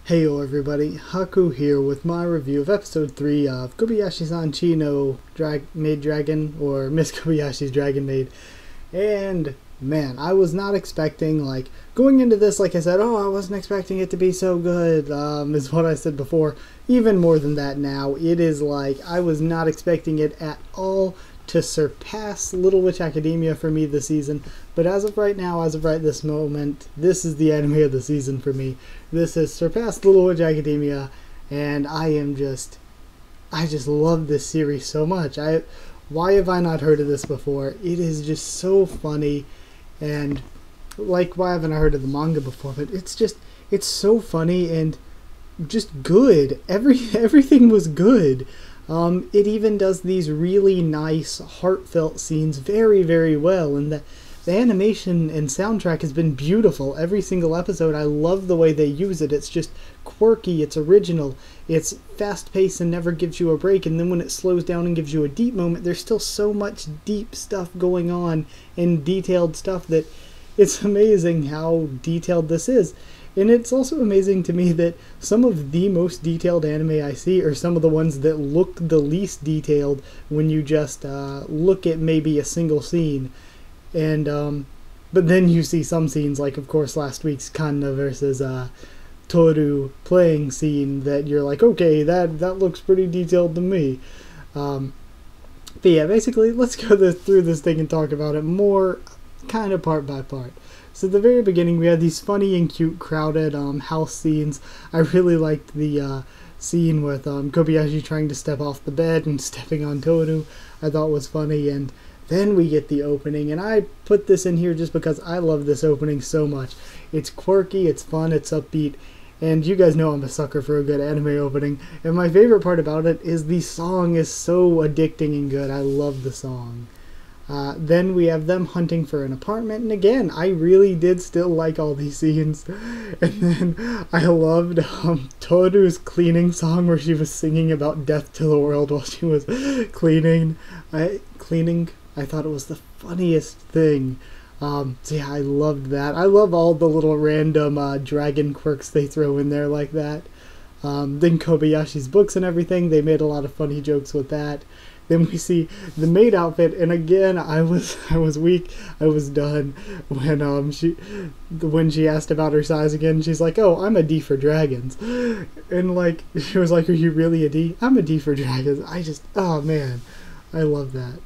Heyo everybody, Haku here with my review of episode 3 of Kobayashi-san Chi no Maid Dragon, or Miss Kobayashi's Dragon Maid. And man, I was not expecting, going into this, like I said, I wasn't expecting it to be so good, is what I said before. Even more than that now, it is I was not expecting it at all to surpass Little Witch Academia for me this season, but as of right now, as of right this moment, this is the anime of the season for me. This has surpassed Little Witch Academia, and I just love this series so much. Why have I not heard of this before? It is just so funny, and why haven't I heard of the manga before? But it's so funny and just good. Everything was good. It even does these really nice, heartfelt scenes very, very well, and the animation and soundtrack has been beautiful. Every single episode, I love the way they use it. It's just quirky, it's original, it's fast-paced and never gives you a break, and then when it slows down and gives you a deep moment, there's still so much deep stuff going on and detailed stuff that it's amazing how detailed this is. And it's also amazing to me that some of the most detailed anime I see are some of the ones that look the least detailed when you just look at maybe a single scene. And but then you see some scenes, like of course last week's Kanna versus Toru playing scene, that you're like, okay, that looks pretty detailed to me. But yeah, basically, let's go through this thing and talk about it more kind of part by part. So at the very beginning, we had these funny and cute crowded house scenes. I really liked the scene with Kobayashi trying to step off the bed and stepping on Toru. I thought was funny. And then we get the opening, and I put this in here just because I love this opening so much. It's quirky, it's fun, it's upbeat, and you guys know I'm a sucker for a good anime opening. And my favorite part about it is the song is so addicting and good. I love the song. Then we have them hunting for an apartment, and again, I really did still like all these scenes. And then I loved Toru's cleaning song, where she was singing about death to the world while she was cleaning. I thought it was the funniest thing. So yeah, I loved that. I love all the little random dragon quirks they throw in there like that. Then Kobayashi's books and everything, they made a lot of funny jokes with that. Then we see the maid outfit, and again, I was weak. I was done when she asked about her size again. She's like, "Oh, I'm a D for dragons," and she was like, "Are you really a D?" "I'm a D for dragons." Oh man, I love that.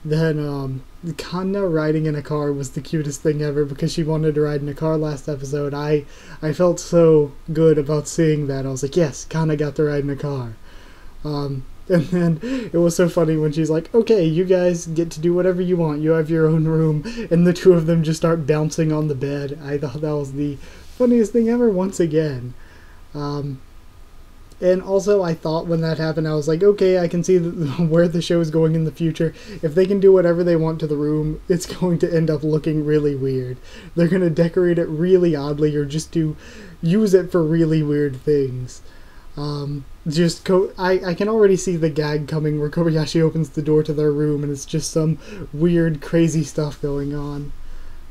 Then Kanna riding in a car was the cutest thing ever, because she wanted to ride in a car last episode. I felt so good about seeing that. I was like, yes, Kanna got to ride in a car. And then it was so funny when she's like, okay, you guys get to do whatever you want. You have your own room. And the two of them just start bouncing on the bed. I thought that was the funniest thing ever once again. And also, I thought when that happened, I was like, okay, I can see where the show is going in the future. If they can do whatever they want to the room, it's going to end up looking really weird. They're going to decorate it really oddly, or just use it for really weird things. I can already see the gag coming where Kobayashi opens the door to their room and it's just some weird, crazy stuff going on.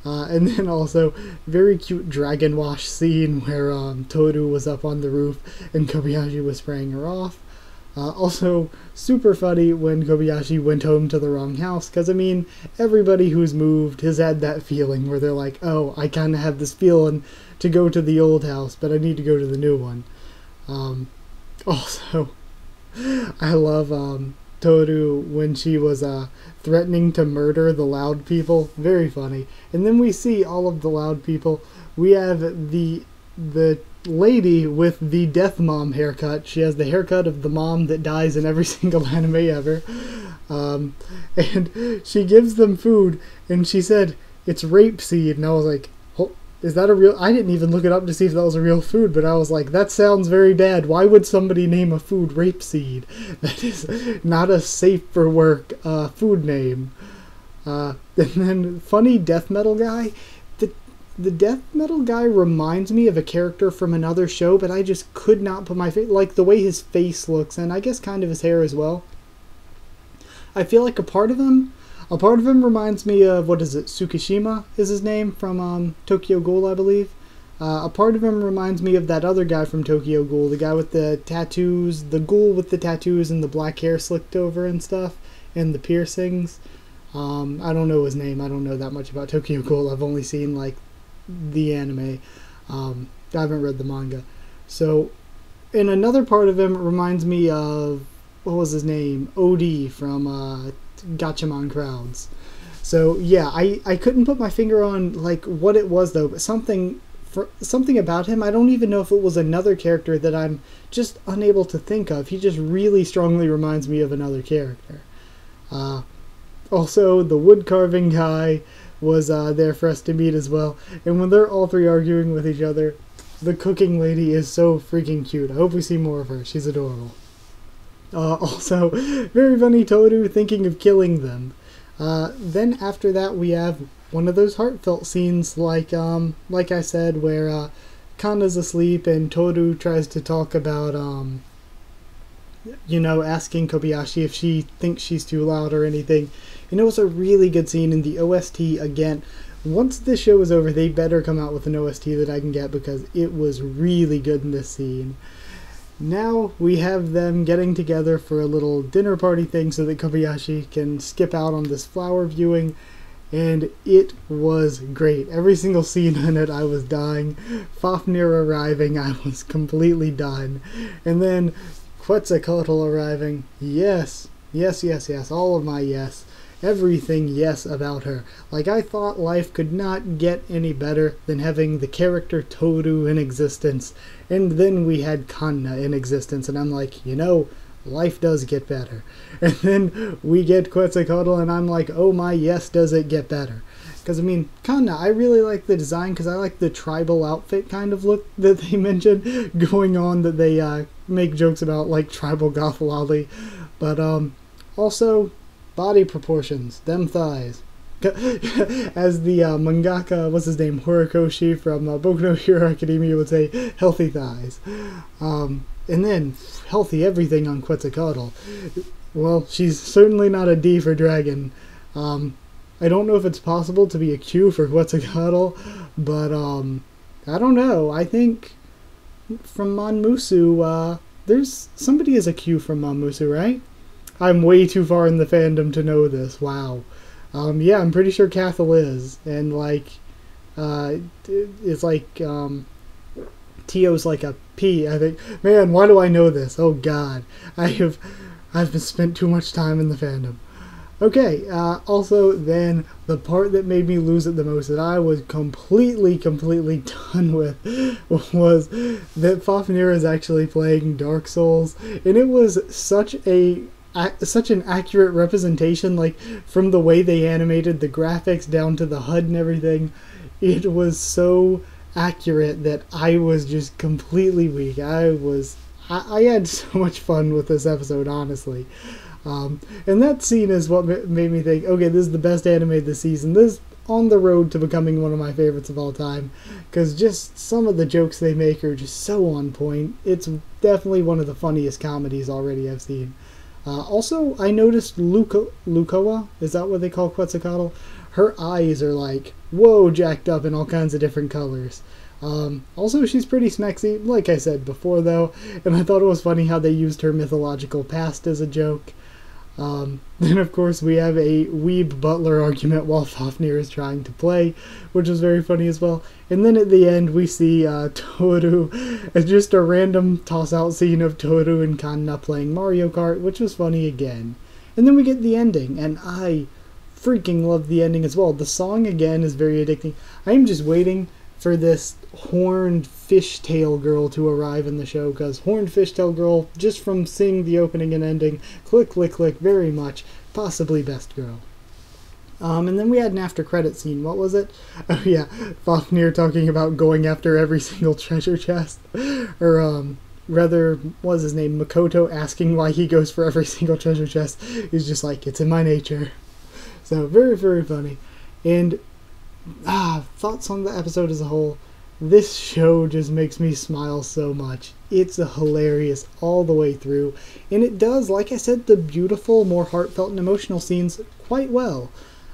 And then also, very cute dragon wash scene where Toru was up on the roof and Kobayashi was spraying her off. Also, super funny when Kobayashi went home to the wrong house, because, I mean, everybody who's moved has had that feeling where they're like, oh, I kind of have this feeling to go to the old house, but I need to go to the new one. Also, I love Toru when she was threatening to murder the loud people. Very funny. And then we see all of the loud people. We have the lady with the death mom haircut. She has the haircut of the mom that dies in every single anime ever. And she gives them food, and she said, it's rapeseed. And I was like, is that a real... I didn't even look it up to see if that was a real food, but I was like, that sounds very bad. Why would somebody name a food rapeseed? That is not a safe for work food name. And then, funny death metal guy. The death metal guy reminds me of a character from another show, but I just could not put my face... the way his face looks, and I guess kind of his hair as well. I feel like a part of him reminds me of, what is it, Tsukishima is his name, from Tokyo Ghoul, I believe. A part of him reminds me of that other guy from Tokyo Ghoul, the guy with the tattoos, the ghoul with the tattoos and the black hair slicked over and stuff, and the piercings. I don't know his name. I don't know that much about Tokyo Ghoul. I've only seen like the anime. I haven't read the manga. So, and another part of him reminds me of, what was his name? OD from Gatchaman Crowds. So yeah, I couldn't put my finger on like what it was though, but something about him. I don't even know if it was another character that I'm just unable to think of. He just really strongly reminds me of another character. Also, the wood carving guy was there for us to meet as well. And when they're all three arguing with each other, the cooking lady is so freaking cute. I hope we see more of her. She's adorable. Also, very funny Toru thinking of killing them. Then after that we have one of those heartfelt scenes like I said, where Kanna's asleep and Toru tries to talk about asking Kobayashi if she thinks she's too loud or anything. And it was a really good scene in the OST. Again, once this show is over, they better come out with an OST that I can get, because it was really good in this scene. Now we have them getting together for a little dinner party thing so that Kobayashi can skip out on this flower viewing, and it was great. Every single scene in it, I was dying. Fafnir arriving, I was completely done. And then Quetzalcoatl arriving, yes, all of my yes. Everything yes about her. Like, I thought life could not get any better than having the character Toru in existence. And then we had Kanna in existence, and I'm like, life does get better. And then we get Quetzalcoatl, and I'm like, oh my yes, does it get better. Because, Kanna, I really like the design, because I like the tribal outfit kind of look that they mentioned going on, that they make jokes about, like tribal goth lolly. But, also, body proportions, them thighs. As the mangaka, what's his name, Horikoshi from Boku no Hero Academia would say, healthy thighs. And then, healthy everything on Quetzalcoatl. Well, she's certainly not a D for dragon. I don't know if it's possible to be a Q for Quetzalcoatl, but I don't know. I think from Monmusu, there's somebody is a Q from Monmusu, right? I'm way too far in the fandom to know this. Wow. Yeah, I'm pretty sure Cathal is. And, it's like, Tio's like a P, I think. Man, why do I know this? Oh, God. I've spent too much time in the fandom. Okay, also, then, the part that made me lose it the most, that I was completely done with, was that Fafnir is actually playing Dark Souls. And it was such an accurate representation, like, from the way they animated the graphics down to the HUD and everything. It was so accurate that I was just completely weak. I had so much fun with this episode, honestly. And that scene is what made me think, okay, this is the best anime this season. This is on the road to becoming one of my favorites of all time, because just some of the jokes they make are just so on point. It's definitely one of the funniest comedies already I've seen. Also, I noticed Lukoa, is that what they call Quetzalcoatl? Her eyes are like, whoa, jacked up in all kinds of different colors. Also, she's pretty smexy, like I said before, though, and I thought it was funny how they used her mythological past as a joke. Then, of course, we have a weeb butler argument while Fafnir is trying to play, which was very funny as well. And then at the end, we see Toru, as just a random toss-out scene of Toru and Kanna playing Mario Kart, which was funny again. And then we get the ending, and I freaking love the ending as well. The song, again, is very addicting. I am just waiting for this horned fishtail girl to arrive in the show, because horned fishtail girl, just from seeing the opening and ending, click, very much, possibly best girl. And then we had an after credit scene. What was it? Oh yeah, Fafnir talking about going after every single treasure chest, or rather, what was his name, Makoto, asking why he goes for every single treasure chest. He's just like, it's in my nature. So very funny. And thoughts on the episode as a whole. This show just makes me smile so much. It's hilarious all the way through. And it does, like I said, the beautiful, more heartfelt and emotional scenes quite well.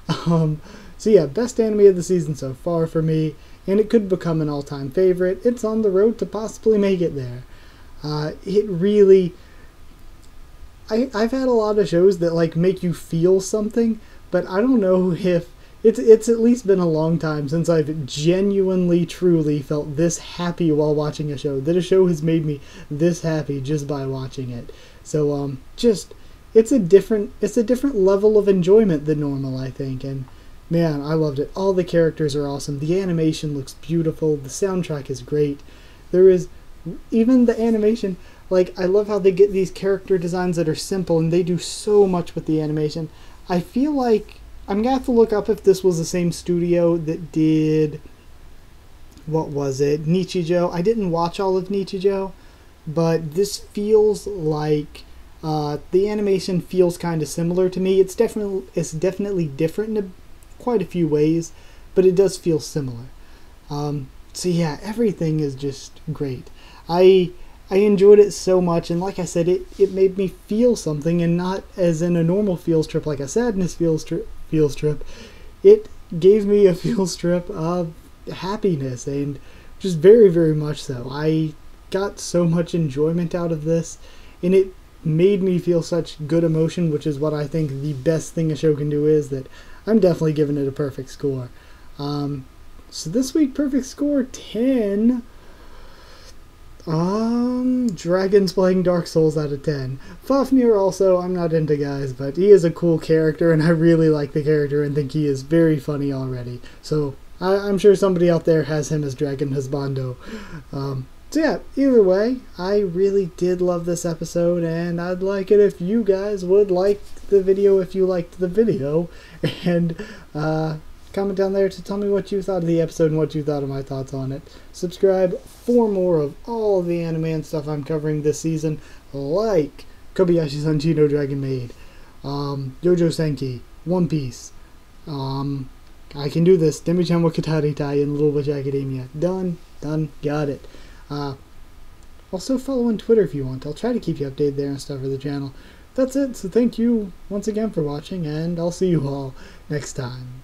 So yeah, best anime of the season so far for me. and it could become an all-time favorite. It's on the road to possibly make it there. It really... I've had a lot of shows that like make you feel something, but I don't know if it's at least been a long time since I've genuinely, truly felt this happy while watching a show. That a show has made me this happy just by watching it. So it's a different level of enjoyment than normal, I think. And man, I loved it. All the characters are awesome. The animation looks beautiful. The soundtrack is great. There is even the animation. Like, I love how they get these character designs that are simple, and they do so much with the animation. I feel like I'm going to have to look up if this was the same studio that did, what was it, Nichijou. I didn't watch all of Nichijou, but this feels like, the animation feels kind of similar to me. It's definitely different in quite a few ways, but it does feel similar. So yeah, everything is just great. I enjoyed it so much, and like I said, it made me feel something, and not as in a normal feels trip, like a sadness feels trip. It gave me a feels trip of happiness, and just very, very much so. I got so much enjoyment out of this, and it made me feel such good emotion, which is what I think the best thing a show can do is, that I'm definitely giving it a perfect score. So this week, perfect score 10. Dragons playing Dark Souls out of 10. Fafnir also, I'm not into guys, but he is a cool character, and I really like the character and think he is very funny already. So I'm sure somebody out there has him as Dragon Husbando. So yeah, either way, I really did love this episode, and I'd like it if you guys would like the video if you liked the video, and comment down there to tell me what you thought of the episode and what you thought of my thoughts on it. Subscribe for more of all the anime and stuff I'm covering this season, like Kobayashi-san Chi no Dragon Maid, Yojo Senki, One Piece, I Can Do This, Demi-chan wa Katari Tai, and Little Witch Academia. Done, got it. Also follow on Twitter if you want. I'll try to keep you updated there and stuff for the channel. That's it, so thank you once again for watching, and I'll see you all next time.